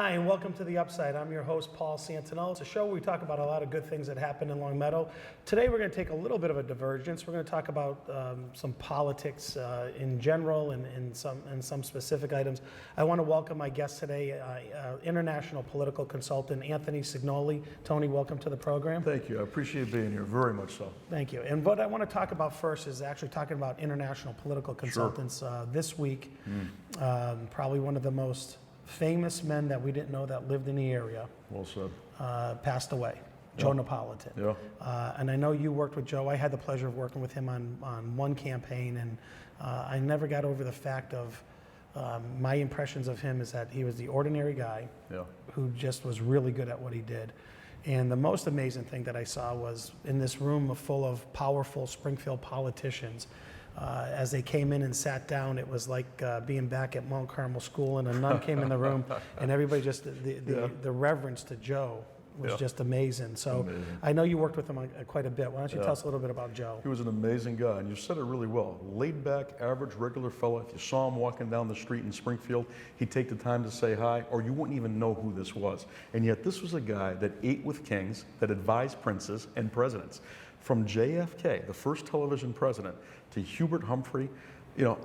Hi, and welcome to The Upside. I'm your host, Paul Santinello. It's a show where we talk about a lot of good things that happen in Long Meadow. Today, we're going to take a little bit of a divergence. We're going to talk about some politics in general and some specific items. I want to welcome my guest today, international political consultant Anthony Cignoli. Tony, welcome to the program. Thank you. I appreciate being here, very much so. Thank you. And what I want to talk about first is actually talking about international political consultants. Sure. This week, probably one of the most famous men that we didn't know that lived in the area. Well said. Passed away. Joe Napolitan. Yeah. And I know you worked with Joe. I had the pleasure of working with him on one campaign, and I never got over the fact of my impressions of him is that he was the ordinary guy who just was really good at what he did. And the most amazing thing that I saw was in this room full of powerful Springfield politicians. As they came in and sat down, it was like being back at Mount Carmel School, and a nun came in the room, and everybody just, the reverence to Joe was just amazing. So I know you worked with him quite a bit. Why don't you tell us a little bit about Joe? He was an amazing guy, and you said it really well. Laid back, average, regular fella. If you saw him walking down the street in Springfield, he'd take the time to say hi, or you wouldn't even know who this was. And yet this was a guy that ate with kings, that advised princes and presidents. From JFK, the first television president, to Hubert Humphrey,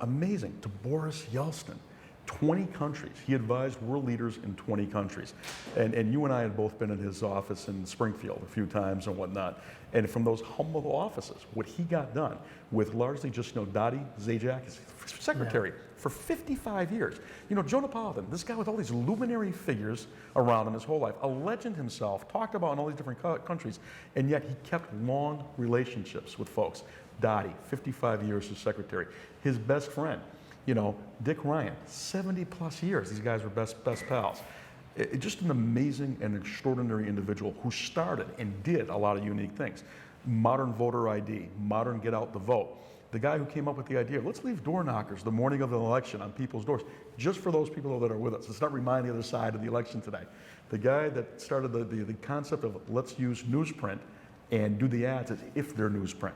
amazing, to Boris Yeltsin. 20 countries. He advised world leaders in 20 countries. And you and I had both been in his office in Springfield a few times and whatnot. And from those humble offices, what he got done with largely just, Dottie Zajac, his secretary, for 55 years. Joe Napolitan, this guy with all these luminary figures around him his whole life, a legend himself, talked about in all these different countries, and yet he kept long relationships with folks. Dottie, 55 years as secretary. His best friend, Dick Ryan, 70 plus years. These guys were best pals. Just an amazing and extraordinary individual who started and did a lot of unique things. Modern voter ID, modern get out the vote. The guy who came up with the idea, let's leave door knockers the morning of the election on people's doors, just for those people that are with us. Let's not remind the other side of the election today. The guy that started the concept of let's use newsprint and do the ads as if they're newsprint.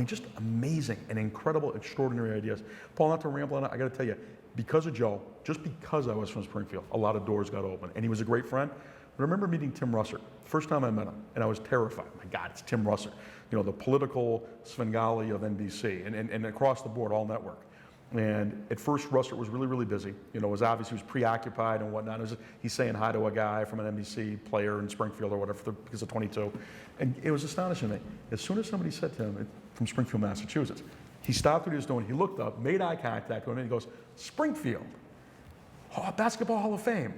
Just amazing and incredible, extraordinary ideas. Paul, not to ramble on it, I got to tell you, because of Joe, just because I was from Springfield, a lot of doors got open, and he was a great friend. But I remember meeting Tim Russert, first time I met him, and I was terrified. My God, it's Tim Russert, the political Cignoli of NBC, and across the board, all network. And at first, Russert was really, really busy. It was obvious he was preoccupied and whatnot. He's saying hi to a guy from an NBC player in Springfield or whatever because of 22. And it was astonishing to me. As soon as somebody said to him from Springfield, Massachusetts, he stopped what he was doing. He looked up, made eye contact with him, and he goes, Springfield, Basketball Hall of Fame,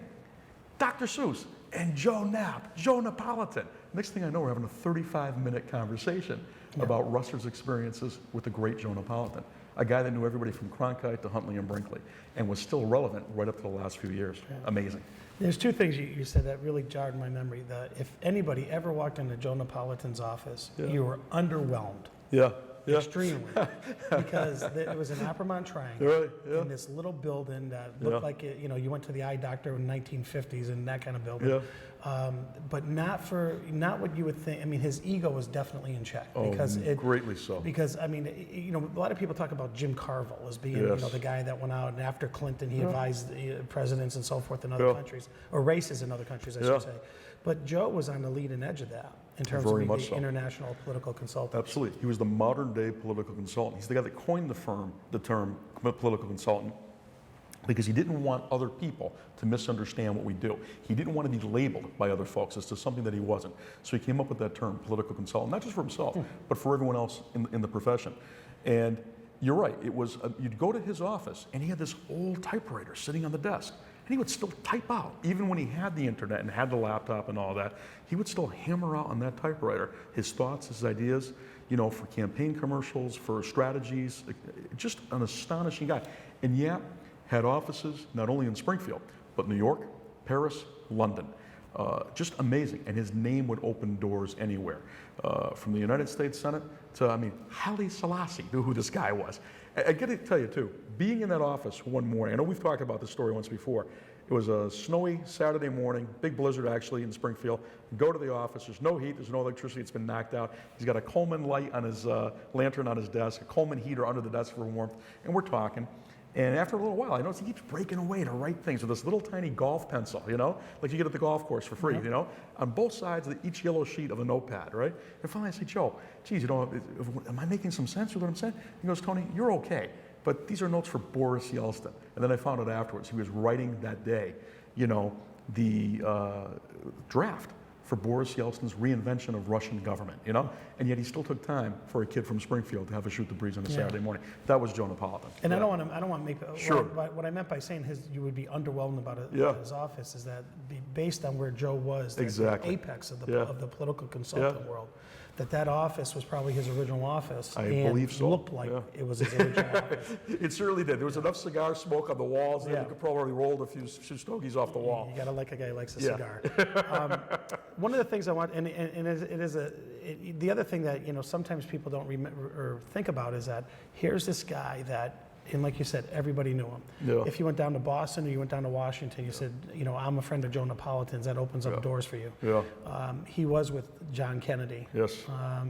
Dr. Seuss, and Joe Napolitan. Next thing I know, we're having a 35-minute conversation about Russert's experiences with the great Joe Napolitan, a guy that knew everybody from Cronkite to Huntley and Brinkley, and was still relevant right up to the last few years. Yeah. Amazing. There's two things you said that really jarred my memory. That if anybody ever walked into Joe Napolitan's office, you were underwhelmed. Yeah. Extremely, because it was an Appermont Triangle in this little building that looked like it, you went to the eye doctor in the 1950s and that kind of building, but not what you would think. His ego was definitely in check because greatly so. Because a lot of people talk about Jim Carville as being the guy that went out and after Clinton he advised presidents and so forth in other countries or races in other countries, I should say. But Joe was on the leading edge of that in terms of being the international political consultant. Absolutely. He was the modern day political consultant. He's the guy that coined the term political consultant because he didn't want other people to misunderstand what we do. He didn't want to be labeled by other folks as to something that he wasn't. So he came up with that term, political consultant, not just for himself, but for everyone else in the profession. And you're right, it was, you'd go to his office and he had this old typewriter sitting on the desk. And he would still type out, even when he had the internet and had the laptop and all that, he would still hammer out on that typewriter his thoughts, his ideas, for campaign commercials, for strategies, just an astonishing guy. And yet, had offices not only in Springfield, but New York, Paris, London. Just amazing, and his name would open doors anywhere. From the United States Senate to, Haile Selassie knew who this guy was. I got to tell you too, being in that office one morning, I know we've talked about this story once before, it was a snowy Saturday morning, big blizzard actually in Springfield. Go to the office, there's no heat, there's no electricity, it's been knocked out. He's got a Coleman light on his lantern on his desk, a Coleman heater under the desk for warmth, and we're talking. And after a little while, I noticed he keeps breaking away to write things with this little tiny golf pencil, like you get at the golf course for free, on both sides of each yellow sheet of a notepad, right? And finally I say, Joe, geez, am I making some sense with what I'm saying? He goes, Tony, you're okay, but these are notes for Boris Yeltsin. And then I found out afterwards he was writing that day, the draft for Boris Yeltsin's reinvention of Russian government, and yet he still took time for a kid from Springfield to have a shoot the breeze on a Saturday morning. That was Joe Napolitan. And I don't want to make sure. What I meant by saying you would be underwhelmed about his office is that based on where Joe was, exactly. the apex of the political consultant world, that office was probably his original office. I believe so. Looked like it was his original office. It certainly did. There was enough cigar smoke on the walls that you could probably roll a few stogies off the wall. You got to like a guy who likes a cigar. One of the things I want, and the other thing that sometimes people don't remember or think about is that here's this guy that. And like you said, everybody knew him. Yeah. If you went down to Boston or you went down to Washington, you said, I'm a friend of Joe Napolitan's. That opens up doors for you. Yeah. He was with John Kennedy. Yes.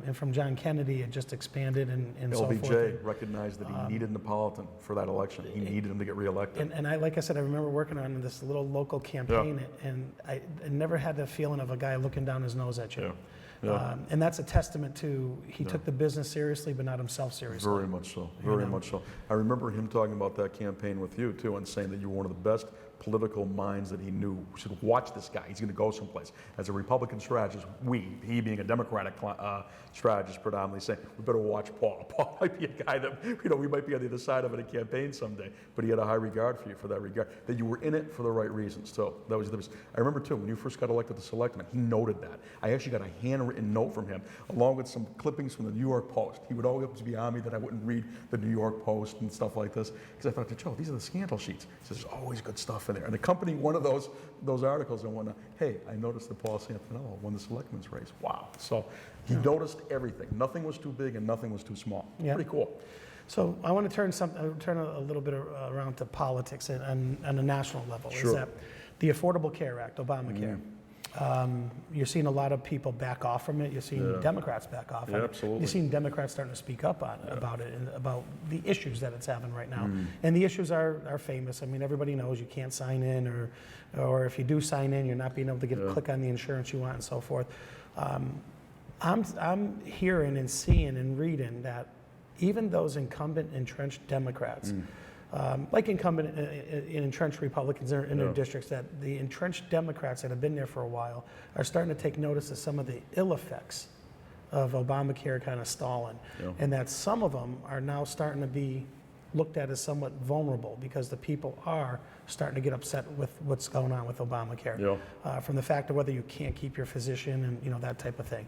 And from John Kennedy, it just expanded and so forth. LBJ recognized that he needed Napolitan for that election. He needed him to get reelected. And like I said, I remember working on this little local campaign, and I never had the feeling of a guy looking down his nose at you. Yeah. Yeah. And that's a testament to he took the business seriously, but not himself seriously. Very much so. Very much so. I remember him talking about that campaign with you too, and saying that you were one of the best political minds that he knew. He said, "Watch this guy. He's going to go someplace." As a Republican strategist, he being a Democratic strategist, predominantly saying, "We better watch Paul. Paul might be a guy that we might be on the other side of in a campaign someday." But he had a high regard for you for that regard. That you were in it for the right reasons too. That was the difference. I remember too when you first got elected to selectman, he noted that. I actually got a handwritten note from him, along with some clippings from the New York Post. He would always be on me that I wouldn't read the New York Post and stuff like this, because I thought, Joe, these are the scandal sheets. He says, "There's always good stuff in there." And accompanying one of those articles and whatnot, hey, I noticed that Paul Santinello won the selectman's race. Wow. So he noticed everything. Nothing was too big and nothing was too small. Yeah. Pretty cool. So I want to turn a little bit around to politics on a national level. Sure. Is that the Affordable Care Act, Obamacare? You're seeing a lot of people back off from it. You're seeing Democrats back off on it. Absolutely. You're seeing Democrats starting to speak up about it and about the issues that it's having right now. And the issues are famous. I mean, everybody knows you can't sign in, or if you do sign in, you're not being able to click on the insurance you want and so forth. I'm hearing and seeing and reading that even those incumbent entrenched Democrats, like incumbent entrenched Republicans in their districts, that the entrenched Democrats that have been there for a while are starting to take notice of some of the ill effects of Obamacare kind of stalling, and that some of them are now starting to be looked at as somewhat vulnerable because the people are starting to get upset with what's going on with Obamacare, from the fact of whether you can't keep your physician and that type of thing.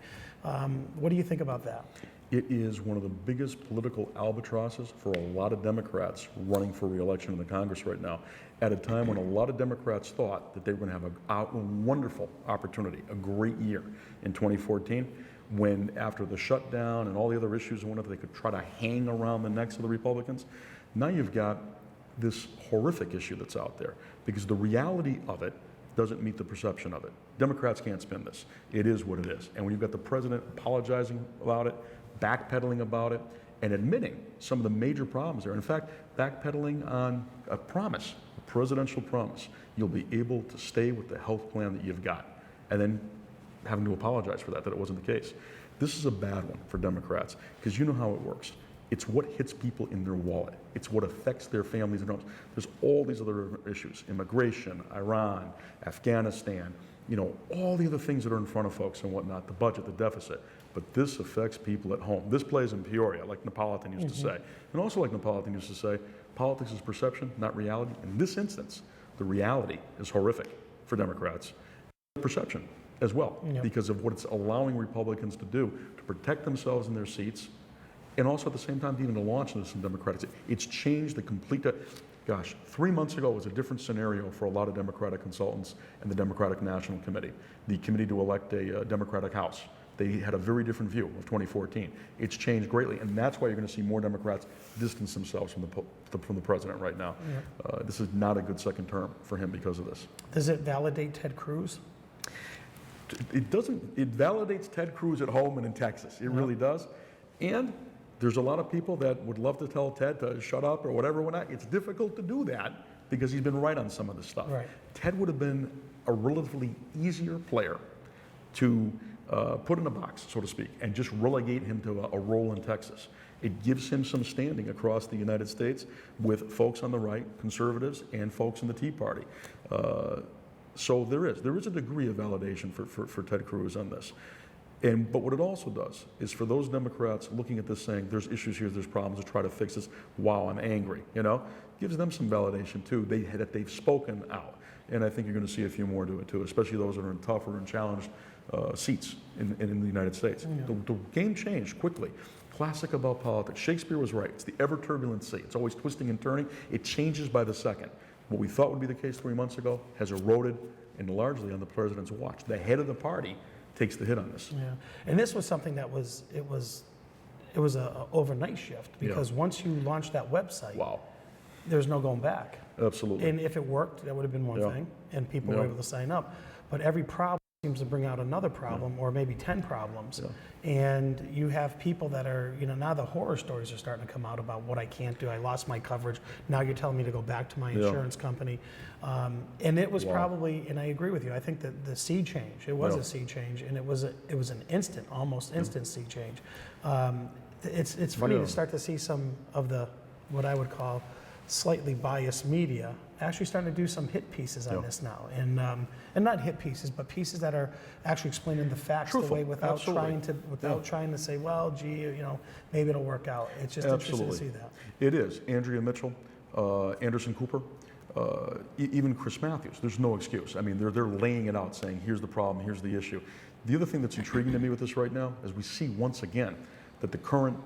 What do you think about that? It is one of the biggest political albatrosses for a lot of Democrats running for re-election in the Congress right now, at a time when a lot of Democrats thought that they were going to have a wonderful opportunity, a great year in 2014, when after the shutdown and all the other issues and whatever, they could try to hang around the necks of the Republicans. Now you've got this horrific issue that's out there, because the reality of it doesn't meet the perception of it. Democrats can't spin this. It is what it is. And when you've got the president apologizing about it, backpedaling about it, and admitting some of the major problems there. In fact, backpedaling on a promise, a presidential promise. You'll be able to stay with the health plan that you've got, and then having to apologize for that it wasn't the case. This is a bad one for Democrats, because you know how it works. It's what hits people in their wallet. It's what affects their families and homes. There's all these other issues: immigration, Iran, Afghanistan, all the other things that are in front of folks and whatnot, the budget, the deficit. But this affects people at home. This plays in Peoria, like Napolitan used to say. And also, like Napolitan used to say, politics is perception, not reality. In this instance, the reality is horrific for Democrats. Perception as well, because of what it's allowing Republicans to do to protect themselves in their seats, and also at the same time even to launch this in Democrats. It's changed the complete, 3 months ago was a different scenario for a lot of Democratic consultants and the Democratic National Committee, the committee to elect a Democratic House. They had a very different view of 2014. It's changed greatly, and that's why you're going to see more Democrats distance themselves from the president right now. This is not a good second term for him because of this. Does it validate Ted Cruz? It doesn't. It validates Ted Cruz at home and in Texas. It really does. And There's a lot of people that would love to tell Ted to shut up or whatever. It's difficult to do that because he's been right on some of this stuff. Right. Ted would have been a relatively easier player to put in a box, so to speak, and just relegate him to a role in Texas. It gives him some standing across the United States with folks on the right, conservatives, and folks in the Tea Party. So there is a degree of validation for Ted Cruz on this. But what it also does is for those Democrats looking at this saying, there's issues here, there's problems, to try to fix this, wow, I'm angry, gives them some validation too, that they've spoken out. And I think you're going to see a few more do it too, especially those that are in tougher and challenged seats in the United States. Yeah. The game changed quickly. Classic about politics. Shakespeare was right. It's the ever-turbulent sea. It's always twisting and turning. It changes by the second. What we thought would be the case 3 months ago has eroded, and largely on the president's watch. The head of the party takes the hit on this. Yeah, and this was something that was an overnight shift, because once you launch that website, wow, there's no going back. Absolutely. And if it worked, that would have been one thing, and people were able to sign up. But every problem seems to bring out another problem, or maybe 10 problems. And you have people that are, now the horror stories are starting to come out about what I can't do. I lost my coverage. Now you're telling me to go back to my insurance company. And it was probably, and I agree with you, I think that the sea change, it was a sea change, and it was an instant, almost instant sea change. It's funny to start to see some of the, what I would call slightly biased media actually starting to do some hit pieces on this now, and not hit pieces, but pieces that are actually explaining the facts the way without trying to say, well, gee, maybe it'll work out. It's just interesting to see that. It is. Andrea Mitchell, Anderson Cooper, even Chris Matthews. There's no excuse. I mean, they're laying it out, saying, here's the problem, here's the issue. The other thing that's intriguing to me with this right now is we see once again that the current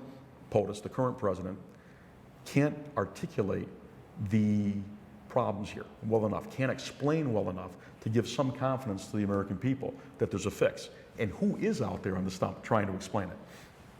POTUS, the current president, can't articulate the problems here well enough, can't explain well enough to give some confidence to the American people that there's a fix. And who is out there on the stump trying to explain it?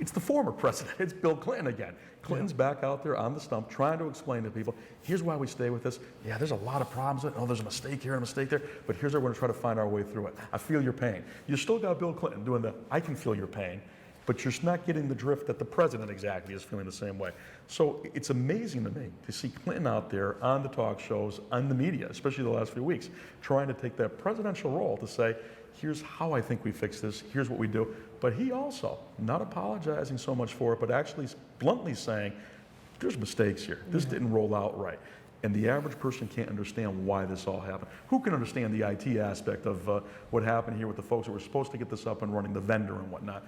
It's the former president. It's Bill Clinton again. Clinton's back out there on the stump trying to explain to people, here's why we stay with this. Yeah, there's a lot of problems with it. Oh, there's a mistake here and a mistake there, but here's how we're going to try to find our way through it. I feel your pain. You still got Bill Clinton doing the, I can feel your pain, but you're not getting the drift that the president exactly is feeling the same way. So it's amazing to me to see Clinton out there on the talk shows, on the media, especially the last few weeks, trying to take that presidential role to say, here's how I think we fix this, here's what we do. But he also, not apologizing so much for it, but actually bluntly saying, there's mistakes here. This didn't roll out right. And the average person can't understand why this all happened. Who can understand the IT aspect of what happened here with the folks that were supposed to get this up and running, the vendor and whatnot?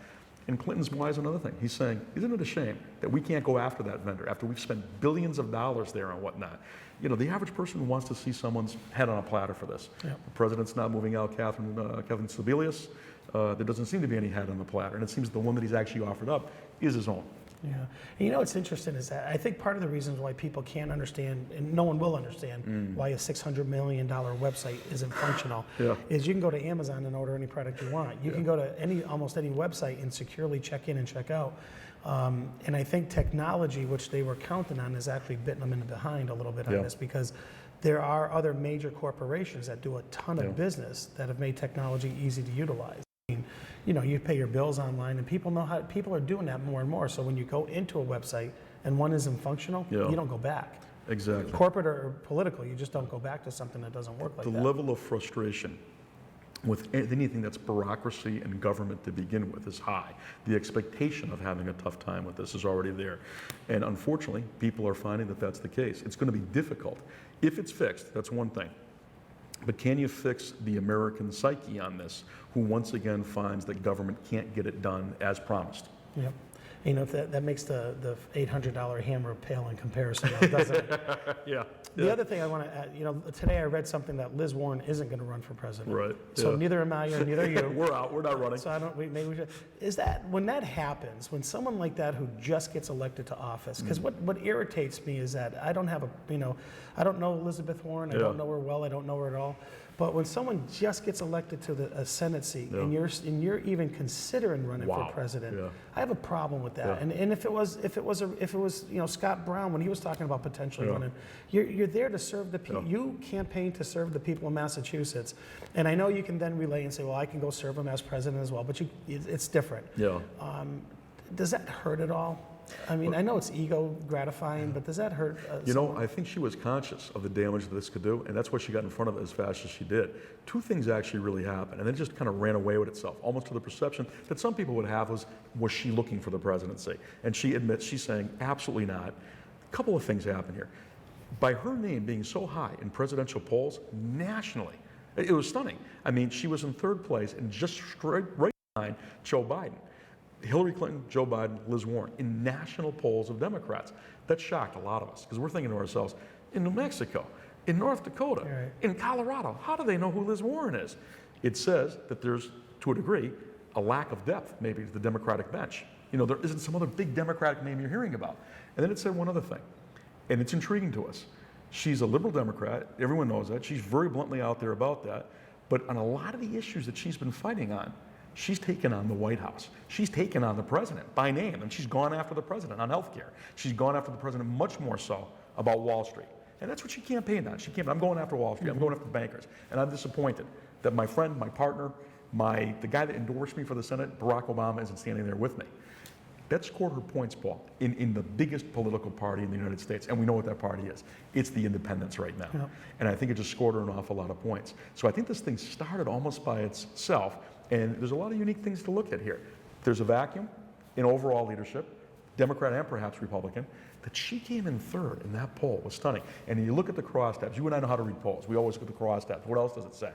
And Clinton's wise another thing. He's saying, isn't it a shame that we can't go after that vendor after we've spent billions of dollars there and whatnot? The average person wants to see someone's head on a platter for this. The president's not moving out Kevin Sebelius. There doesn't seem to be any head on the platter. And it seems the one that he's actually offered up is his own. Yeah. And what's interesting is that I think part of the reasons why people can't understand, and no one will understand, why a $600 million website isn't functional, is you can go to Amazon and order any product you want. You can go to almost any website and securely check in and check out. And I think technology, which they were counting on, is actually bitten them in the behind a little bit on this, because there are other major corporations that do a ton of business that have made technology easy to utilize. You pay your bills online, and people are doing that more and more. So when you go into a website and one isn't functional, you don't go back. Exactly. Corporate or political, you just don't go back to something that doesn't work like that. The level of frustration with anything that's bureaucracy and government to begin with is high. The expectation of having a tough time with this is already there. And unfortunately, people are finding that that's the case. It's going to be difficult. If it's fixed, that's one thing. But can you fix the American psyche on this, who once again finds that government can't get it done as promised? Yep. That makes the $800 hammer pale in comparison, doesn't it? The other thing I want to add, today I read something that Liz Warren isn't going to run for president. Right. So neither am I, or neither are you. We're out. We're not running. So maybe we should. Is that, when that happens, when someone like that who just gets elected to office, because what irritates me is that I don't have I don't know Elizabeth Warren. I don't know her well. I don't know her at all. But when someone just gets elected to a Senate seat, and you're even considering running for president, I have a problem with that. And if it was Scott Brown, when he was talking about potentially running, you're there to serve the people. You campaign to serve the people of Massachusetts, and I know you can then relay and say, well, I can go serve them as president as well. But it's different. Does that hurt at all? I mean, I know it's ego gratifying, but does that hurt? You know, I think she was conscious of the damage that this could do, and that's why she got in front of it as fast as she did. Two things actually really happened, and then it just kind of ran away with itself, almost to the perception that some people would have was she looking for the presidency? And she admits, she's saying, absolutely not. A couple of things happen here. By her name being so high in presidential polls nationally, it was stunning. I mean, she was in third place and just right behind Joe Biden. Hillary Clinton, Joe Biden, Liz Warren in national polls of Democrats. That shocked a lot of us because we're thinking to ourselves, in New Mexico, in North Dakota, right, in Colorado, how do they know who Liz Warren is? It says that there's, to a degree, a lack of depth maybe to the Democratic bench. You know, there isn't some other big Democratic name you're hearing about. And then it said one other thing, and it's intriguing to us. She's a liberal Democrat, everyone knows that. She's very bluntly out there about that. But on a lot of the issues that she's been fighting on, she's taken on the White House. She's taken on the president by name, and she's gone after the president on health care. She's gone after the president much more so about Wall Street. And that's what she campaigned on. She campaigned, I'm going after Wall Street, I'm going after the bankers. And I'm disappointed that my friend, my partner, the guy that endorsed me for the Senate, Barack Obama, isn't standing there with me. That scored her points, Paul, in the biggest political party in the United States. And we know what that party is. It's the independents right now. Yeah. And I think it just scored her an awful lot of points. So I think this thing started almost by itself. And there's a lot of unique things to look at here. There's a vacuum in overall leadership, Democrat and perhaps Republican. That she came in third in that poll was stunning. And you look at the crosstabs. You and I know how to read polls. We always look at the crosstabs. What else does it say?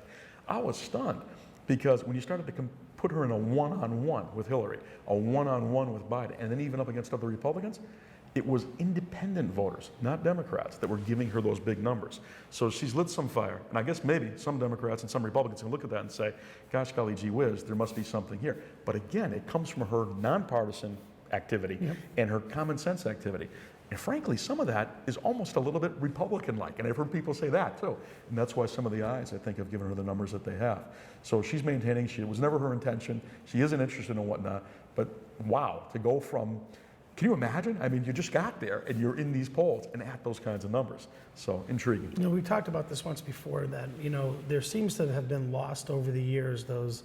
I was stunned because when you started to put her in a one-on-one with Hillary, a one-on-one with Biden, and then even up against other Republicans, it was independent voters, not Democrats, that were giving her those big numbers. So she's lit some fire. And I guess maybe some Democrats and some Republicans can look at that and say, gosh, golly gee whiz, there must be something here. But again, it comes from her nonpartisan activity and her common sense activity. And frankly, some of that is almost a little bit Republican-like. And I've heard people say that too. And that's why some of the eyes, I think, have given her the numbers that they have. So she's maintaining, it was never her intention. She isn't interested in whatnot. But wow, to go from, can you imagine? I mean, you just got there and you're in these polls and at those kinds of numbers. So intriguing. You know, we talked about this once before that, you know, there seems to have been lost over the years those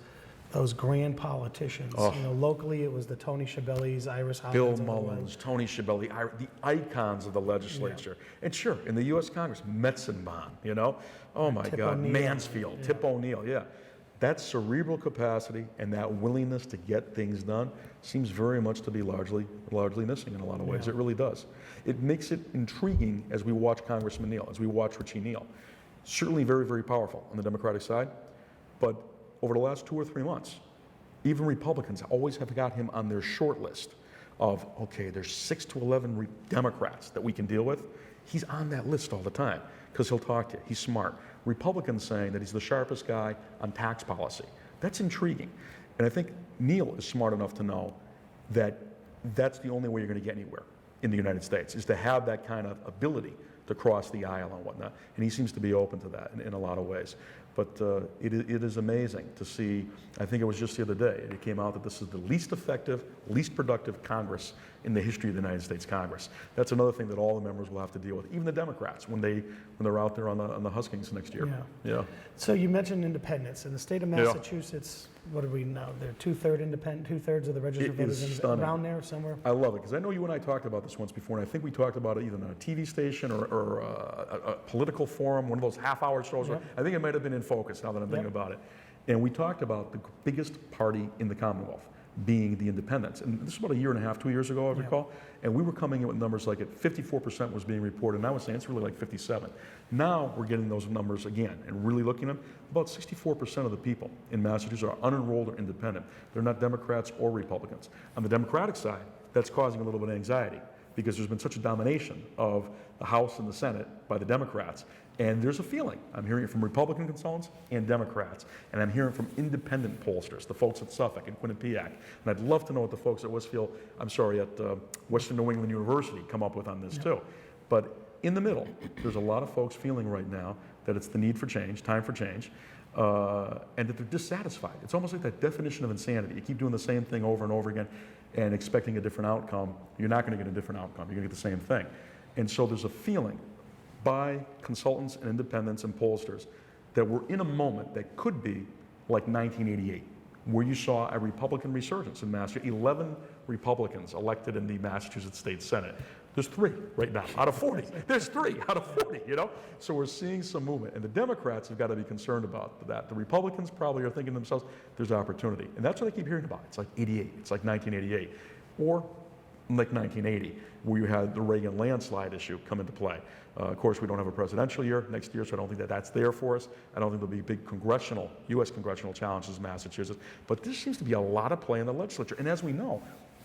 grand politicians. Oh. You know, locally it was the Tony Schiavellis, Iris Hoffmans. Bill of the Mullins, Tony Schiavelli, the icons of the legislature. And sure, in the U.S. Congress, Metzenbaum, you know? Oh my Tip God, O'Neill. Mansfield, Yeah. Tip O'Neill, yeah. That cerebral capacity and that willingness to get things done seems very much to be largely missing in a lot of ways. Yeah. It really does. It makes it intriguing as we watch Congressman Neal, as we watch Richie Neal. Certainly very, very powerful on the Democratic side, but over the last 2 or 3 months, even Republicans always have got him on their short list of, okay, there's 6 to 11 Democrats that we can deal with. He's on that list all the time because he'll talk to you. He's smart. Republicans saying that he's the sharpest guy on tax policy. That's intriguing. And I think Neal is smart enough to know that that's the only way you're going to get anywhere in the United States, is to have that kind of ability to cross the aisle and whatnot. And he seems to be open to that in a lot of ways. But it is amazing to see. I think it was just the other day, it came out that this is the least effective, least productive Congress in the history of the United States Congress. That's another thing that all the members will have to deal with, even the Democrats, when they're out there on the Huskings next year. Yeah. So you mentioned independence. In the state of Massachusetts, what do we know? They're two-thirds independent, two-thirds of the registered It is voters stunning. around there somewhere. I love it, because I know you and I talked about this once before, and I think we talked about it either on a TV station or a political forum, one of those half-hour shows. Yep. I think it might have been in Focus, now that I'm thinking about it. And we talked about the biggest party in the Commonwealth being the independents. And this is about 1.5 years, 2 years ago, I recall. And we were coming in with numbers like at 54% was being reported, and I was saying it's really like 57. Now we're getting those numbers again and really looking at them. About 64% of the people in Massachusetts are unenrolled or independent. They're not Democrats or Republicans. On the Democratic side, that's causing a little bit of anxiety because there's been such a domination of the House and the Senate by the Democrats. And there's a feeling, I'm hearing it from Republican consultants and Democrats, and I'm hearing from independent pollsters, the folks at Suffolk and Quinnipiac, and I'd love to know what the folks at Western New England University come up with on this too. But in the middle, there's a lot of folks feeling right now that it's the need for change, time for change, and that they're dissatisfied. It's almost like that definition of insanity. You keep doing the same thing over and over again and expecting a different outcome. You're not going to get a different outcome. You're going to get the same thing. And so there's a feeling by consultants and independents and pollsters that we're in a moment that could be like 1988. where you saw a Republican resurgence in Massachusetts. 11 Republicans elected in the Massachusetts State Senate. There's 3 right now out of 40. There's 3 out of 40, you know? So we're seeing some movement. And the Democrats have got to be concerned about that. The Republicans probably are thinking to themselves, there's opportunity. And that's what I keep hearing about. It's like 88. It's like 1988. Or like 1980, where you had the Reagan landslide issue come into play. Of course, we don't have a presidential year next year, so I don't think that that's there for us. I don't think there'll be big U.S. congressional challenges in Massachusetts. But there seems to be a lot of play in the legislature. And as we know,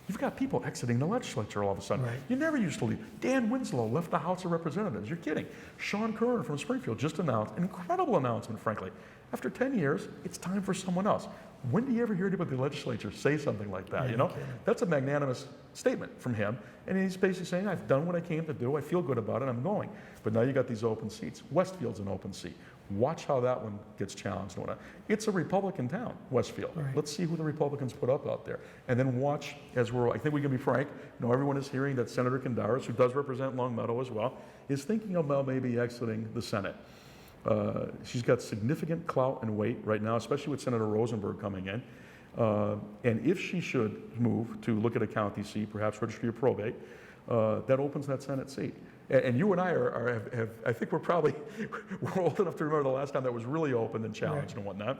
you've got people exiting the legislature all of a sudden. Right. You never used to leave. Dan Winslow left the House of Representatives. You're kidding. Sean Curran from Springfield just announced an incredible announcement, frankly. After 10 years, it's time for someone else. When do you ever hear anybody in the legislature say something like that, you know? That's a magnanimous statement from him. And he's basically saying, I've done what I came to do. I feel good about it. I'm going. But now you got these open seats. Westfield's an open seat. Watch how that one gets challenged. It's a Republican town, Westfield. Right. Let's see who the Republicans put up out there. And then watch, I think we can be frank, everyone is hearing that Senator Kondaris, who does represent Long Meadow as well, is thinking about maybe exiting the Senate. She's got significant clout and weight right now, especially with Senator Rosenberg coming in. And if she should move to look at a county seat, perhaps registry of probate, that opens that Senate seat. And you and I I think we're old enough to remember the last time that was really open and challenged and whatnot.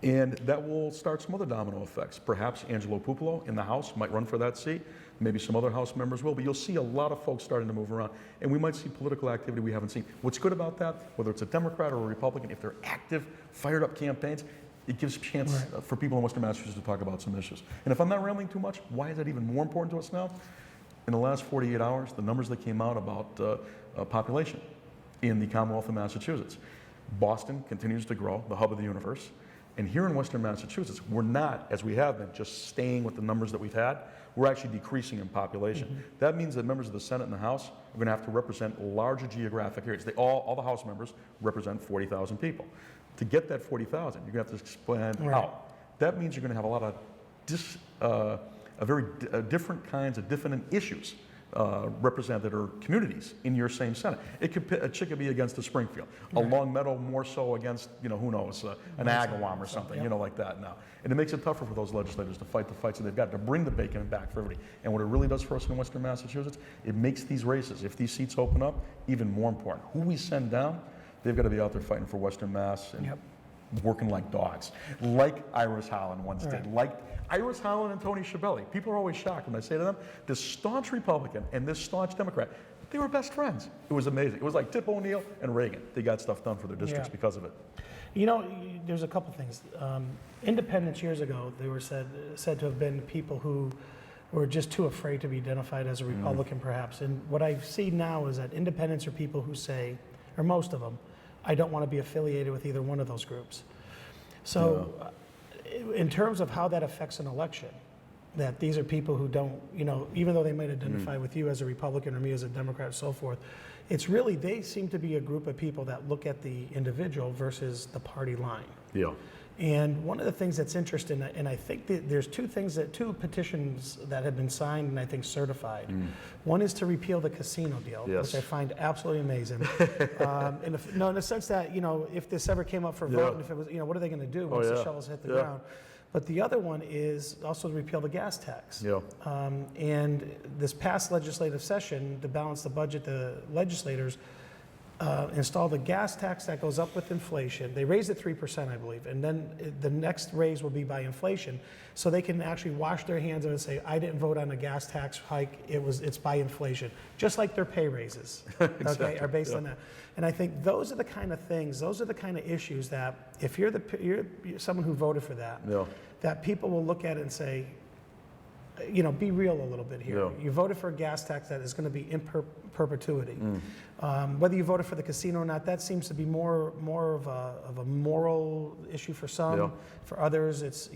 And that will start some other domino effects. Perhaps Angelo Pupolo in the House might run for that seat. Maybe some other House members will, but you'll see a lot of folks starting to move around. And we might see political activity we haven't seen. What's good about that, whether it's a Democrat or a Republican, if they're active, fired up campaigns, it gives a chance for people in Western Massachusetts to talk about some issues. And if I'm not rambling too much, why is that even more important to us now? In the last 48 hours, the numbers that came out about population in the Commonwealth of Massachusetts. Boston continues to grow, the hub of the universe. And here in Western Massachusetts, we're not, as we have been, just staying with the numbers that we've had. We're actually decreasing in population. Mm-hmm. That means that members of the Senate and the House are going to have to represent larger geographic areas. All the House members represent 40,000 people. To get that 40,000, you're going to have to expand out. That means you're going to have a lot of different kinds of different issues represented, or communities in your same Senate. It could a Chicopee against a Springfield, a Long Meadow more so against, who knows, an Agawam or something, like that now. And it makes it tougher for those legislators to fight the fights that they've got to bring the bacon back for everybody. And what it really does for us in Western Massachusetts, it makes these races, if these seats open up, even more important. Who we send down, they've got to be out there fighting for Western Mass and working like dogs, like Iris Holland once did, like Iris Holland and Tony Schiavelli. People are always shocked when I say to them, this staunch Republican and this staunch Democrat, they were best friends. It was amazing. It was like Tip O'Neill and Reagan. They got stuff done for their districts because of it. There's a couple things. Independents years ago, they were said to have been people who were just too afraid to be identified as a Republican, perhaps. And what I see now is that independents are people who say, or most of them, I don't want to be affiliated with either one of those groups. So in terms of how that affects an election, that these are people who don't, even though they might identify with you as a Republican or me as a Democrat and so forth, it's really, they seem to be a group of people that look at the individual versus the party line. Yeah. And one of the things that's interesting, and I think that there's two petitions that have been signed and I think certified. One is to repeal the casino deal, which I find absolutely amazing. in the sense that, if this ever came up for vote, and if it was, what are they going to do once the shovels hit the ground? But the other one is also to repeal the gas tax. And this past legislative session, to balance the budget, the legislators installed a gas tax that goes up with inflation. They raised it 3%, I believe, and then the next raise will be by inflation. So they can actually wash their hands of it and say, I didn't vote on a gas tax hike, it's by inflation. Just like their pay raises, exactly. Are based on that. And I think those are the kind of things, those are the kind of issues that if you're someone who voted for that, that people will look at it and say, be real a little bit here. You voted for a gas tax that is going to be in perpetuity. Whether you voted for the casino or not, that seems to be more of a moral issue for some. For others, it's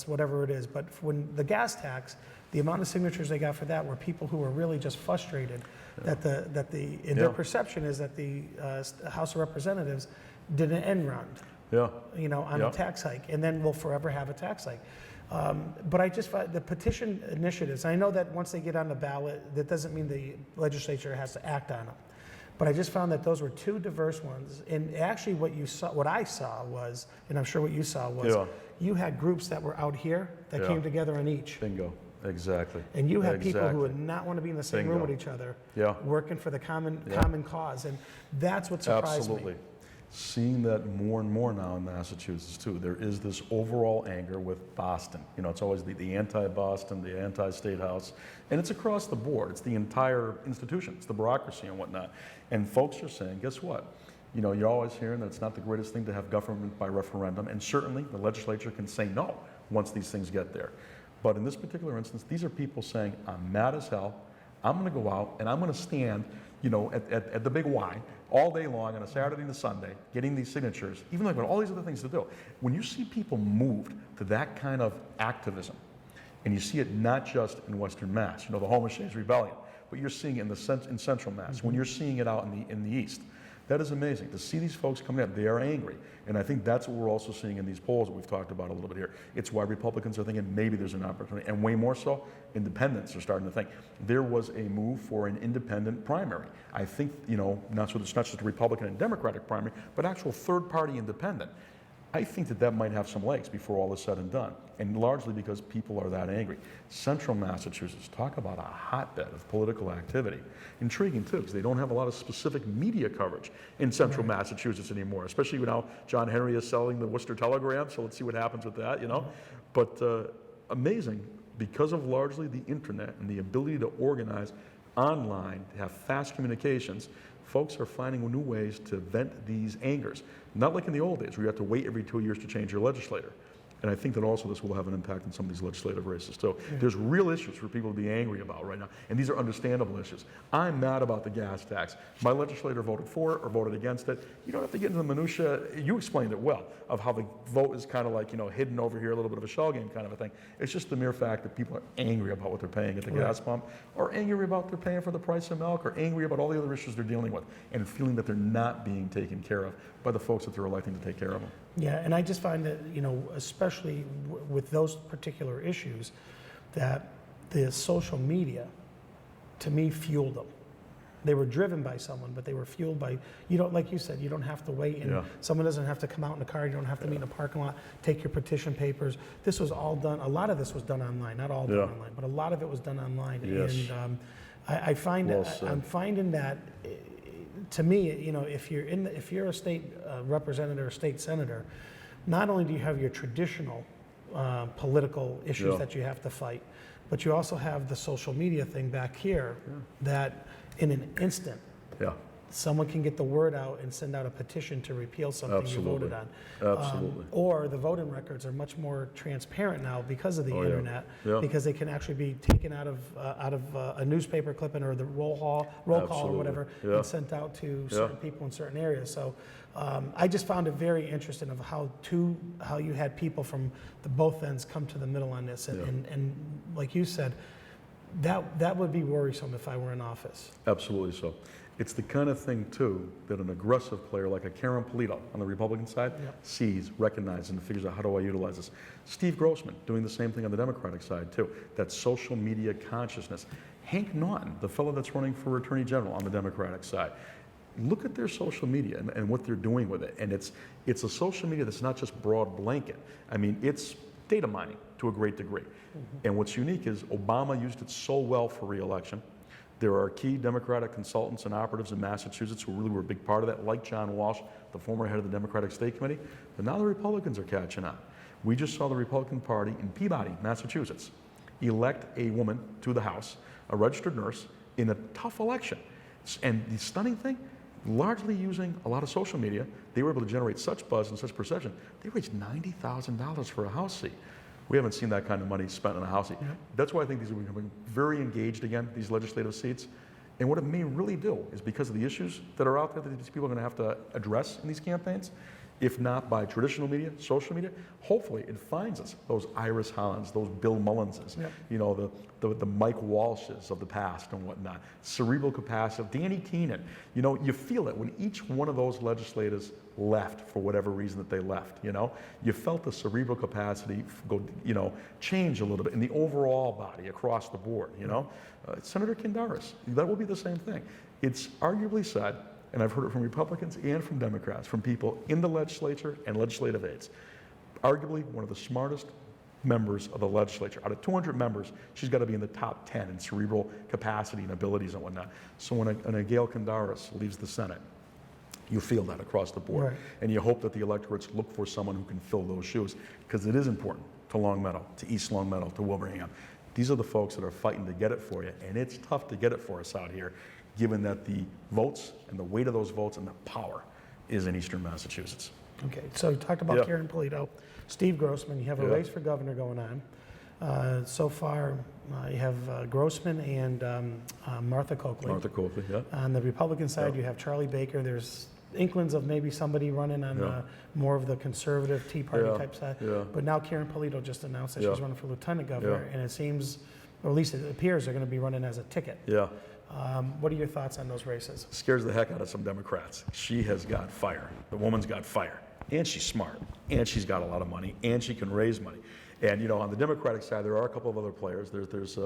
whatever it is. But when the gas tax, the amount of signatures they got for that were people who were really just frustrated that their perception is that the House of Representatives did an end run. On a tax hike, and then we'll forever have a tax hike. But I just find the petition initiatives, I know that once they get on the ballot, that doesn't mean the legislature has to act on them. But I just found that those were two diverse ones. And actually what I saw was, and I'm sure what you saw was, you had groups that were out here that came together on each. Bingo. Exactly. And you had people who would not want to be in the same room with each other, working for the common cause. And that's what surprised Absolutely. me. Seeing that more and more now in Massachusetts too, there is this overall anger with Boston. You know, it's always the anti-Boston, the anti-State House, and it's across the board. It's the entire institution. It's the bureaucracy and whatnot. And folks are saying, guess what? You know, you're always hearing that it's not the greatest thing to have government by referendum, and certainly the legislature can say no once these things get there. But in this particular instance, these are people saying, I'm mad as hell, I'm gonna go out and I'm gonna stand, you know, at the big Y all day long on a Saturday and a Sunday, getting these signatures, even though I've got all these other things to do. When you see people moved to that kind of activism, and you see it not just in Western Mass, you know, the Homoshades Rebellion, but you're seeing it in Central Mass, when you're seeing it out in the East. That is amazing. To see these folks coming up, they are angry. And I think that's what we're also seeing in these polls that we've talked about a little bit here. It's why Republicans are thinking maybe there's an opportunity. And way more so, independents are starting to think. There was a move for an independent primary. I think, you know, it's not just a Republican and Democratic primary, but actual third-party independent. I think that might have some legs before all is said and done, and largely because people are that angry. Central Massachusetts, talk about a hotbed of political activity. Intriguing too, because they don't have a lot of specific media coverage in Central Massachusetts anymore, especially now John Henry is selling the Worcester Telegram, so let's see what happens with that, you know. But amazing, because of largely the internet and the ability to organize online, to have fast communications, folks are finding new ways to vent these angers. Not like in the old days where you have to wait every 2 years to change your legislator. And I think that also this will have an impact on some of these legislative races too. There's real issues for people to be angry about right now, and these are understandable issues. I'm mad about the gas tax. My legislator voted for it or voted against it. You don't have to get into the minutia. You explained it well, of how the vote is kind of like, you know, hidden over here, a little bit of a shell game kind of a thing. It's just the mere fact that people are angry about what they're paying at the gas pump, or angry about what they're paying for the price of milk, or angry about all the other issues they're dealing with, and feeling that they're not being taken care of by the folks that they're electing to take care of them. Yeah, and I just find that, you know, especially with those particular issues, that the social media, to me, fueled them. They were driven by someone, but they were fueled by, you don't, like you said, you don't have to wait, and someone doesn't have to come out in a car, you don't have to meet in a parking lot, take your petition papers. This was all done, a lot of this was done online, not all done online, but a lot of it was done online. And I find that, I'm finding that, to me, you know, if you're a state representative or state senator, not only do you have your traditional political issues that you have to fight, but you also have the social media thing back here that in an instant, someone can get the word out and send out a petition to repeal something you voted on. Absolutely. Or the voting records are much more transparent now because of the internet, because they can actually be taken out of a newspaper clipping or the roll call or whatever, and sent out to certain people in certain areas. So I just found it very interesting of how you had people from both ends come to the middle on this, and like you said, that would be worrisome if I were in office. Absolutely so. It's the kind of thing, too, that an aggressive player like a Karen Polito on the Republican side sees, recognizes, and figures out, how do I utilize this? Steve Grossman doing the same thing on the Democratic side, too. That social media consciousness. Hank Naughton, the fellow that's running for Attorney General on the Democratic side. Look at their social media and what they're doing with it. And it's a social media that's not just broad blanket. I mean, it's data mining to a great degree. And what's unique is Obama used it so well for re-election. There are key Democratic consultants and operatives in Massachusetts who really were a big part of that, like John Walsh, the former head of the Democratic State Committee. But now the Republicans are catching on. We just saw the Republican Party in Peabody, Massachusetts, elect a woman to the House, a registered nurse, in a tough election. And the stunning thing, largely using a lot of social media, they were able to generate such buzz and such perception. They raised $90,000 for a House seat. We haven't seen that kind of money spent on a House seat. That's why I think these are becoming very engaged again, these legislative seats. And what it may really do is, because of the issues that are out there that these people are going to have to address in these campaigns, if not by traditional media, social media, hopefully it finds us those Iris Hollands, those Bill Mullenses, you know, the Mike Walshes of the past and whatnot, cerebral capacity, Danny Keenan. You know, you feel it when each one of those legislators left for whatever reason that they left, you know. You felt the cerebral capacity go, you know, change a little bit in the overall body across the board, you know. Senator Kindaris, that will be the same thing. It's arguably said and I've heard it from Republicans and from Democrats, from people in the legislature and legislative aides. Arguably one of the smartest members of the legislature. Out of 200 members, she's got to be in the top 10 in cerebral capacity and abilities and whatnot. So when a Gail Kondaris leaves the Senate, you feel that across the board. Right. And you hope that the electorates look for someone who can fill those shoes, because it is important to Longmeadow, to East Longmeadow, to Wilbraham. These are the folks that are fighting to get it for you, and it's tough to get it for us out here, given that the votes and the weight of those votes and the power is in Eastern Massachusetts. Okay, so you talked about Yeah. Karen Polito, Steve Grossman, you have a Yeah. race for governor going on. So far, you have Grossman and Martha Coakley. Martha Coakley, yeah. On the Republican side, Yeah. you have Charlie Baker. There's inklings of maybe somebody running on Yeah. more of the conservative Tea Party Yeah. type side. Yeah. But now Karen Polito just announced that Yeah. she's running for lieutenant governor, Yeah. and it seems, or at least it appears, they're going to be running as a ticket. Yeah. What are your thoughts on those races? Scares the heck out of some Democrats. She has got fire. The woman's got fire. And she's smart. And she's got a lot of money. And she can raise money. And, you know, on the Democratic side, there are a couple of other players. There's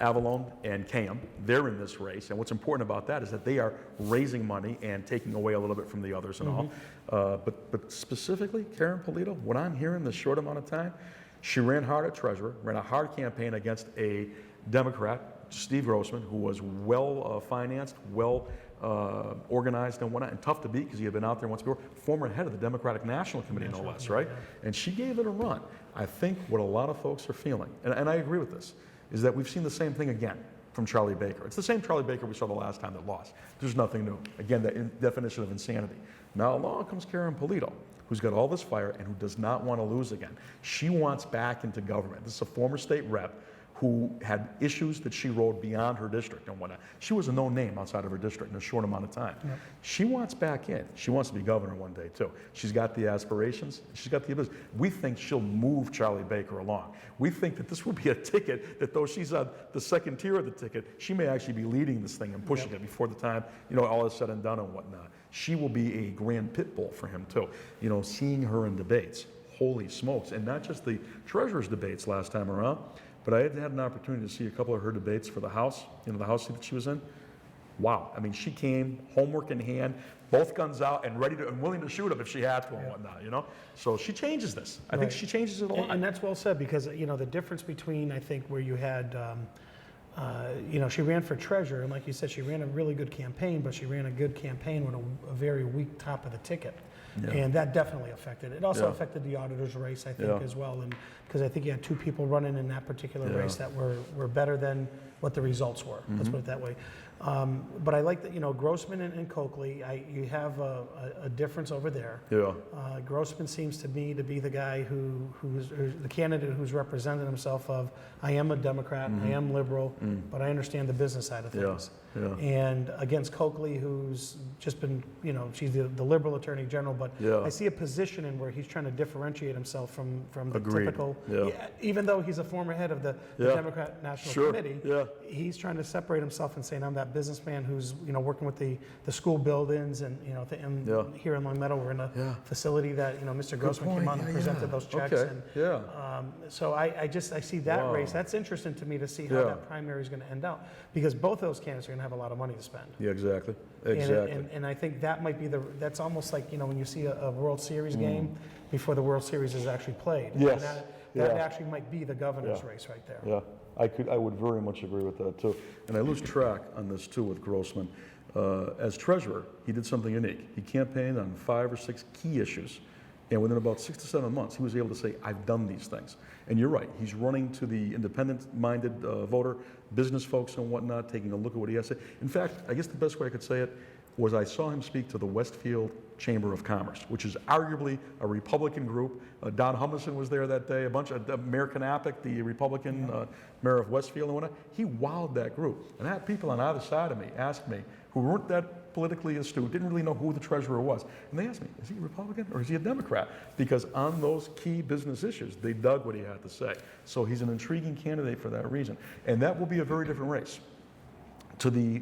Avalon and Cam. They're in this race. And what's important about that is that they are raising money and taking away a little bit from the others and all. But specifically, Karen Polito, what I'm hearing this short amount of time, she ran hard at treasurer, ran a hard campaign against a Democrat, Steve Grossman, who was well financed, well organized and whatnot, and tough to beat because he had been out there once before, former head of the Democratic National Committee, no less, right? And she gave it a run. I think what a lot of folks are feeling, and I agree with this, is that we've seen the same thing again from Charlie Baker. It's the same Charlie Baker we saw the last time that lost. There's nothing new. Again, that definition of insanity. Now along comes Karen Polito, who's got all this fire and who does not want to lose again. She wants back into government. This is a former state rep who had issues that she rode beyond her district and whatnot. She was a known name outside of her district in a short amount of time. Yep. She wants back in. She wants to be governor one day too. She's got the aspirations. She's got the ability. We think she'll move Charlie Baker along. We think that this will be a ticket that though she's on the second tier of the ticket, she may actually be leading this thing and pushing it before the time, you know, all is said and done and whatnot. She will be a grand pit bull for him too. You know, seeing her in debates, holy smokes. And not just the treasurer's debates last time around, but I had an opportunity to see a couple of her debates for the House, you know, the House seat that she was in. Wow. I mean, she came, homework in hand, both guns out, and ready to, and willing to shoot him if she had to and whatnot, you know? So she changes this. I think she changes it a lot. And that's well said, because, you know, the difference between, I think, where you had, you know, she ran for treasurer, and like you said, she ran a really good campaign, but she ran a good campaign with a very weak top of the ticket. Yeah. And that definitely affected it. It also affected the auditor's race, I think, as well, and because I think you had two people running in that particular race that were better than what the results were. Let's put it that way. But I like that, you know, Grossman and Coakley, you have a difference over there. Yeah. Grossman seems to me to be the guy who's the candidate who's represented himself of, I am a Democrat, I am liberal, but I understand the business side of things. Yeah. And against Coakley, who's just been, you know, she's the liberal attorney general, but I see a position in where he's trying to differentiate himself from the typical, even though he's a former head of the Democrat National Committee, he's trying to separate himself and saying, I'm that businessman who's, you know, working with the school buildings, and, you know, here in Longmeadow, we're in a facility that, you know, Mr. Grossman came on and presented those checks. Okay. And, so I see that race. That's interesting to me to see how that primary is going to end out, because both those candidates are going to have a lot of money to spend. Yeah, exactly. And I think that might be that's almost like, you know, when you see a World Series game before the World Series is actually played. Yes. And that actually might be the governor's race right there. Yeah, I would very much agree with that too. And I lose track on this too with Grossman. As treasurer, he did something unique. He campaigned on 5 or 6 key issues. And within about 6 to 7 months, he was able to say, I've done these things. And you're right, he's running to the independent-minded voter, business folks and whatnot, taking a look at what he has to say. In fact, I guess the best way I could say it was I saw him speak to the Westfield Chamber of Commerce, which is arguably a Republican group. Don Humison was there that day, a bunch of Mayor Knappich, the Republican mayor of Westfield and whatnot. He wowed that group. And I had people on either side of me ask me, who weren't that politically astute, didn't really know who the treasurer was. And they asked me, is he a Republican or is he a Democrat? Because on those key business issues, they dug what he had to say. So he's an intriguing candidate for that reason. And that will be a very different race. To the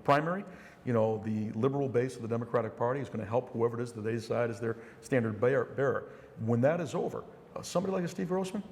primary, you know, the liberal base of the Democratic Party is going to help whoever it is that they decide is their standard bearer. When that is over, somebody like a Steve Grossman,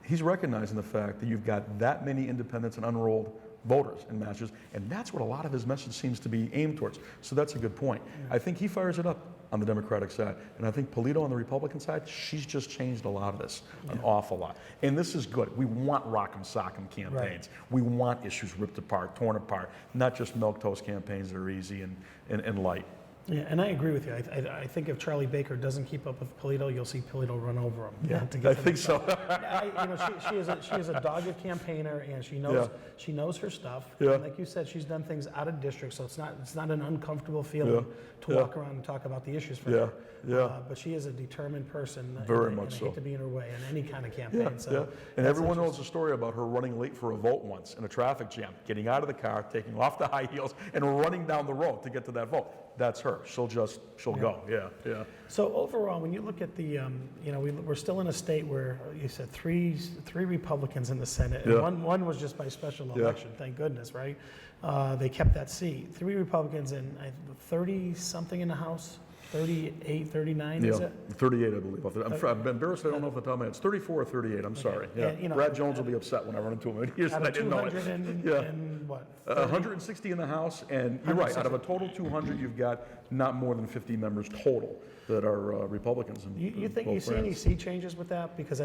he's recognizing the fact that you've got that many independents and unenrolled voters in Massachusetts, and that's what a lot of his message seems to be aimed towards. So that's a good point. I think he fires it up on the Democratic side, and I think Polito on the Republican side, she's just changed a lot of this, an awful lot. And this is good. We want rock'em sock'em campaigns. Right. We want issues ripped apart, torn apart, not just milquetoast campaigns that are easy and light. Yeah, and I agree with you. I think if Charlie Baker doesn't keep up with Polito, you'll see Polito run over him. Yeah, to get I to think the so. top. She is a dogged campaigner, and she knows her stuff. Yeah. And like you said, she's done things out of district, so it's not an uncomfortable feeling to walk around and talk about the issues for her. But she is a determined person. Very and much I so. hate to be in her way in any kind of campaign. So And that's everyone knows the story about her running late for a vote once in a traffic jam, getting out of the car, taking off the high heels, and running down the road to get to that vote. That's her. She'll go. Yeah. So overall, when you look at the, we're still in a state where you said three Republicans in the Senate, and one was just by special election. Thank goodness, right? They kept that seat. 3 Republicans and 30-something in the House. 38, 39, is it? 38, I believe. I'm embarrassed, I don't know off the top of my head. It's 34 or 38, I'm sorry. Yeah. And, Brad Jones will be upset when I run into him. He Out I of didn't know 200 it. and what? 160 in the House, and you're right, out of a total 200, you've got not more than 50 members total that are Republicans. You think you see any sea changes with that? Because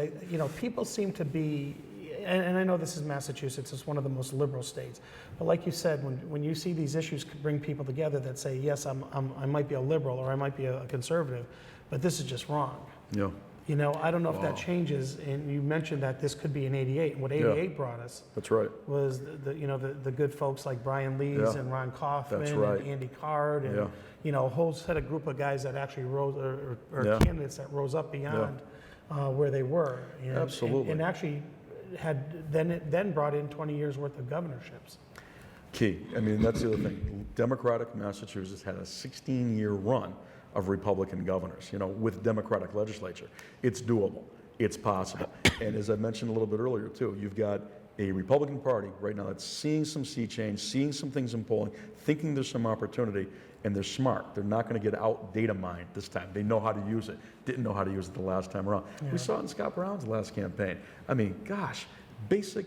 people seem to be, and I know this is Massachusetts, it's one of the most liberal states, but like you said, when you see these issues bring people together that say, yes, I might be a liberal or I might be a conservative, but this is just wrong. Yeah. I don't know if that changes, and you mentioned that this could be an 88, and what 88 brought us That's right. was the good folks like Brian Lees and Ron Kaufman That's right. and Andy Card and a whole set of group of guys that actually rose or candidates that rose up beyond where they were. Absolutely. And actually had then brought in 20 years worth of governorships. Key. I mean, that's the other thing. Democratic Massachusetts had a 16-year run of Republican governors, with Democratic legislature. It's doable. It's possible. And as I mentioned a little bit earlier, too, you've got a Republican Party right now that's seeing some sea change, seeing some things in polling, thinking there's some opportunity, and they're smart. They're not going to get out data mined this time. They know how to use it. Didn't know how to use it the last time around. We saw it in Scott Brown's last campaign. I mean, gosh, basic,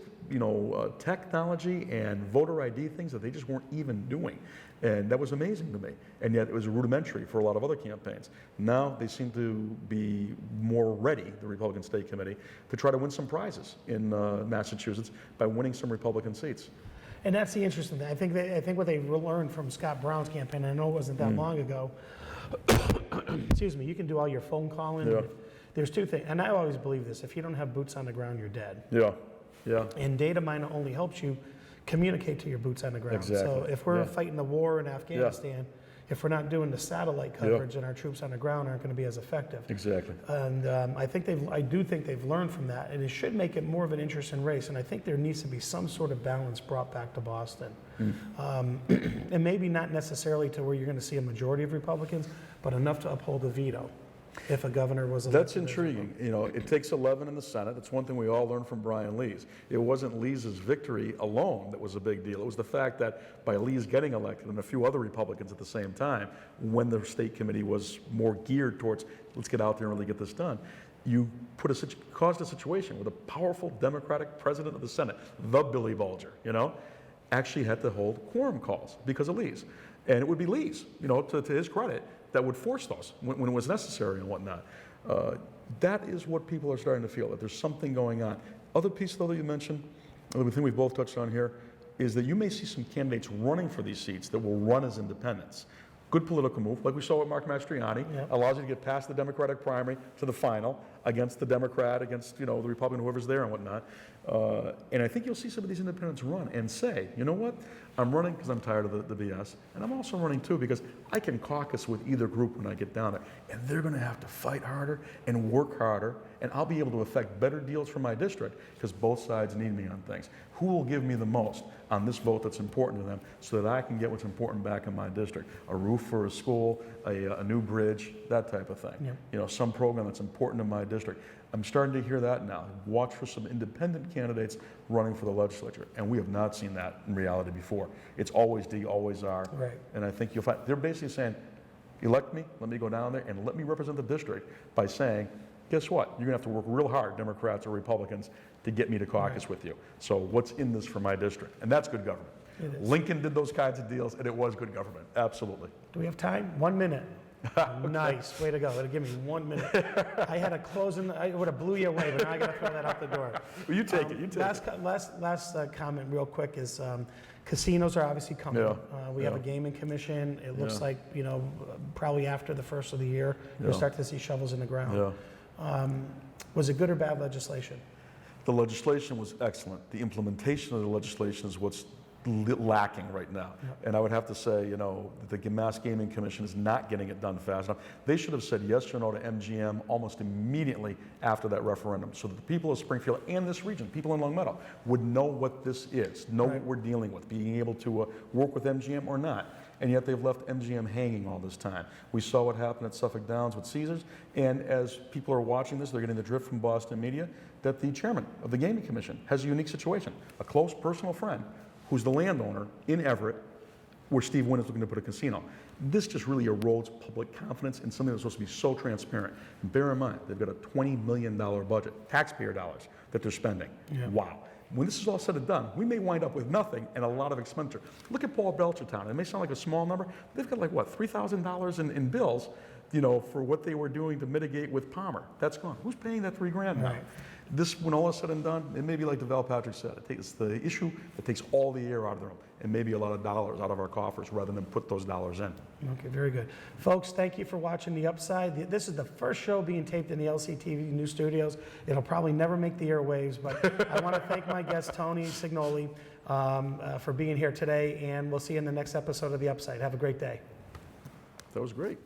technology and voter ID things that they just weren't even doing. And that was amazing to me. And yet it was rudimentary for a lot of other campaigns. Now they seem to be more ready, the Republican State Committee, to try to win some prizes in Massachusetts by winning some Republican seats. And that's the interesting thing. I think what they learned from Scott Brown's campaign, and I know it wasn't that long ago, excuse me, you can do all your phone calling. Yeah. There's 2 things, and I always believe this, if you don't have boots on the ground, you're dead. Yeah. And data mining only helps you communicate to your boots on the ground. Exactly. So if we're fighting the war in Afghanistan, if we're not doing the satellite coverage, then our troops on the ground aren't going to be as effective. Exactly. And I do think they've learned from that, and it should make it more of an interesting race. And I think there needs to be some sort of balance brought back to Boston, and maybe not necessarily to where you're going to see a majority of Republicans, but enough to uphold a veto if a governor was elected. That's intriguing. It takes 11 in the Senate. That's one thing we all learned from Brian Lees. It wasn't Lees's victory alone that was a big deal. It was the fact that by Lees getting elected and a few other Republicans at the same time, when the state committee was more geared towards, let's get out there and really get this done, you caused a situation where the powerful Democratic president of the Senate, the Billy Bulger, actually had to hold quorum calls because of Lees. And it would be Lees, to his credit, that would force those when it was necessary and whatnot. That is what people are starting to feel, that there's something going on. Other piece, though, that you mentioned, the thing we've both touched on here, is that you may see some candidates running for these seats that will run as independents. Good political move, like we saw with Mark Mastriani, allows you to get past the Democratic primary to the final against the Democrat, against the Republican, whoever's there and whatnot. And I think you'll see some of these independents run and say, you know what, I'm running because I'm tired of the BS, and I'm also running too because I can caucus with either group when I get down there, and they're going to have to fight harder and work harder, and I'll be able to affect better deals for my district because both sides need me on things. Who will give me the most on this vote that's important to them so that I can get what's important back in my district? A roof for a school, a new bridge, that type of thing. Some program that's important to my district. I'm starting to hear that now. Watch for some independent candidates running for the legislature. And we have not seen that in reality before. It's always D, always R. Right. And I think you'll find, they're basically saying, Elect me, let me go down there, and let me represent the district by saying, guess what? You're going to have to work real hard, Democrats or Republicans, to get me to caucus with you. So what's in this for my district? And that's good government. It is. Lincoln did those kinds of deals, and it was good government. Absolutely. Do we have time? 1 minute. Nice, way to go. It'll give me 1 minute. I had a closing, I would have blew you away, but now I got to throw that out the door. Well, you take it, you take it. Last comment real quick is casinos are obviously coming. Yeah, We have a yeah. gaming commission. It looks Yeah. like, probably after the first of the year, Yeah. you'll start to see shovels in the ground. Yeah. Was it good or bad legislation? The legislation was excellent. The implementation of the legislation is what's lacking right now. And I would have to say, that the Mass Gaming Commission is not getting it done fast enough. They should have said yes or no to MGM almost immediately after that referendum, so that the people of Springfield and this region, people in Long Meadow, would know what this is, know what we're dealing with, being able to work with MGM or not. And yet they've left MGM hanging all this time. We saw what happened at Suffolk Downs with Caesars, and as people are watching this, they're getting the drift from Boston media that the chairman of the Gaming Commission has a unique situation. A close personal friend who's the landowner in Everett, where Steve Wynn is looking to put a casino. This just really erodes public confidence in something that's supposed to be so transparent. And bear in mind, they've got a $20 million budget, taxpayer dollars, that they're spending. Yeah. Wow. When this is all said and done, we may wind up with nothing and a lot of expenditure. Look at Paul Belchertown. It may sound like a small number. They've got $3,000 in bills, for what they were doing to mitigate with Palmer. That's gone. Who's paying that $3,000 now? Right. This, when all is said and done, it may be like the Val Patrick said. It's the issue that takes all the air out of the room and maybe a lot of dollars out of our coffers rather than put those dollars in. Okay, very good. Folks, thank you for watching The Upside. This is the first show being taped in the LCTV new studios. It'll probably never make the airwaves, but I want to thank my guest, Tony Cignoli, for being here today, and we'll see you in the next episode of The Upside. Have a great day. That was great.